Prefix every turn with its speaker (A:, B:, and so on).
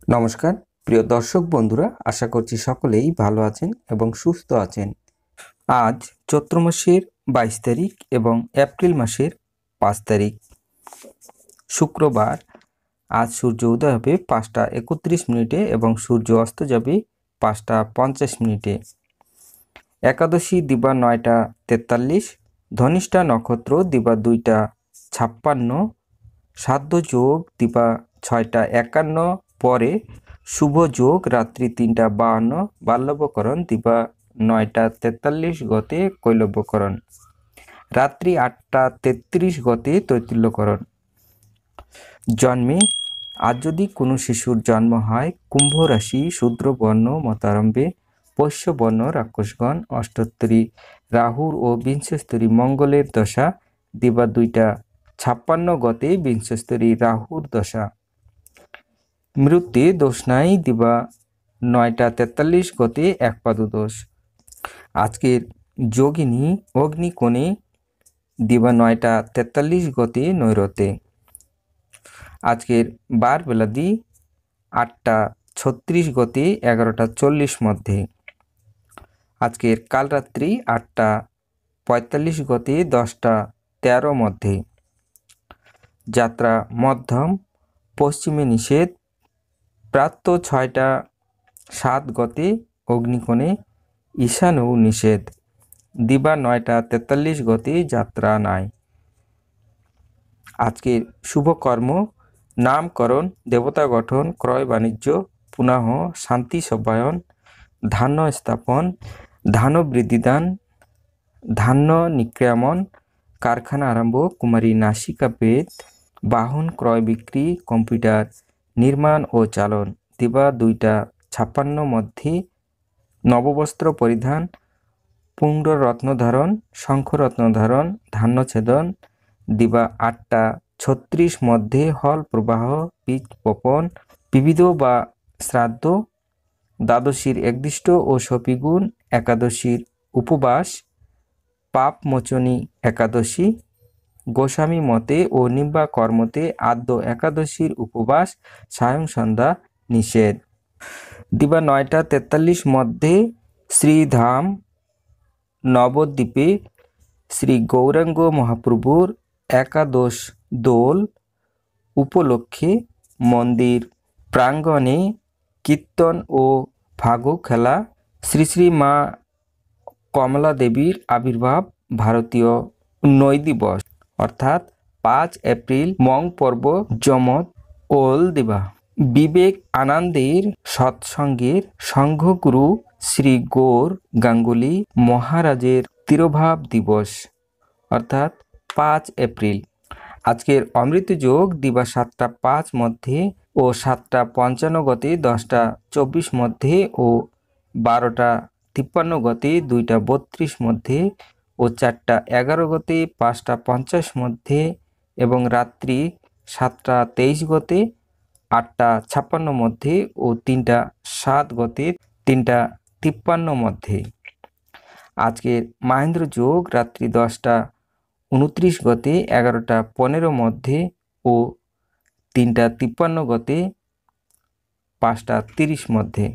A: নমস্কার প্রিয় দর্শক বন্ধুরা, আশা করছি সকলেই ভালো আছেন এবং সুস্থ আছেন। আজ চৈত্র মাসের 22 তারিখ এবং এপ্রিল মাসের 5 তারিখ শুক্রবার। আজ সূর্য উদয় হবে 5টা 31 মিনিটে এবং সূর্য অস্ত যাবে 5টা 50 মিনিটে। একাদশী দিবা 9টা 43, ধনিষ্ঠা নক্ষত্র দিবা 2টা 56, শ্রাদ্ধ যোগ দিবা 6টা 51, পরে শুভ যোগ রাত্রি 3টা 52, বাল্যবকরণ দিবা 9টা 43 গতে কৈলব্যকরণ, রাত্রি 8টা 33 গতে তৈতুল্যকরণ। জন্মে আজ যদি কোনো শিশুর জন্ম হয় কুম্ভ রাশি শূদ্র বর্ণ মতারম্ভে পৈষ্য বর্ণ রাক্ষসগণ, অষ্টোত্তরী রাহুর ও বিংশস্তরী মঙ্গলের দশা দিবা 2টা 56 গতে বিংশস্তরী রাহুর দশা, মৃত্যু দোষ নাই দিবা 9টা 43 গতে একপাদু দোষ। আজকের যোগিনী অগ্নিকোণে দিবা 9টা 43 গতে নৈরতে। আজকের বার বেলাদি 8টা 36 গতে 11টা 40 মধ্যে। আজকের কাল রাত্রি 8টা 45 গতে 10টা 13 মধ্যে। যাত্রা মধ্যম, পশ্চিমে নিষেধ, প্রাতঃ 6টা 7 গতে অগ্নিকোণে, ঈশানেও নিষেধ, দিবা 9টা 43 গতে যাত্রা নাই। আজকের শুভকর্ম নামকরণ, দেবতা গঠন, ক্রয় বাণিজ্য, পুনঃ শান্তি সভ্যায়ন, ধান্য স্থাপন, ধান্য বৃদ্ধিদান, ধান্য নিক্রিয়মন, কারখানা আরম্ভ, কুমারী নাসিকা বেদ, বাহন ক্রয় বিক্রি, কম্পিউটার নির্মাণ ও চালন, দিবা 2টা 56 মধ্যে। নববস্ত্র পরিধান, পুণ্ডরত্ন ধারণ, শঙ্খরত্ন ধারণ, ধান্য ছেদন, দিবা 8টা 36 মধ্যে। হল প্রবাহ, বীজ বপন, বিবিধ বা শ্রাদ্ধ, দ্বাদশীর একদিষ্ট ও শপিগুণ, একাদশীর উপবাস, পাপমোচনী একাদশী, গোস্বামী মতে ও নিব্বা কর্মতে আদ্য একাদশীর উপবাস, সায়ং সন্ধ্যা নিষেধ, দিবা 9টা 43 মধ্যে। শ্রীধাম নবদ্বীপে শ্রী গৌরাঙ্গ মহাপ্রভুর একাদশ দোল উপলক্ষে মন্দির প্রাঙ্গণে কীর্তন ও ফাগু খেলা, শ্রী শ্রী মা কমলা দেবীর আবির্ভাব, ভারতীয় নৈ দিবস অর্থাৎ 5 এপ্রিল মং পর্ব, যমত ওল দিবা, বিবেক আনন্দের সৎসঙ্গের সংঘগুরু শ্রী গৌর গাঙ্গুলি মহারাজের তিরোভাব দিবস অর্থাৎ 5 এপ্রিল। আজকের অমৃত যোগ দিবা 7টা 5 মধ্যে ও 7টা 55 গতে 10টা 24 মধ্যে ও 12টা 53 গতে 2টা 32 মধ্যে ও 4টা 11 গতে 5টা 50 মধ্যে এবং রাত্রি 7টা 23 গতে 8টা 56 মধ্যে ও 3টা 7 গতে 3টা 53 মধ্যে। আজকের মাহেন্দ্র যোগ রাত্রি 10টা 29 গতে 11টা 15 মধ্যে ও 3টা 53 গতে 5টা 30 মধ্যে।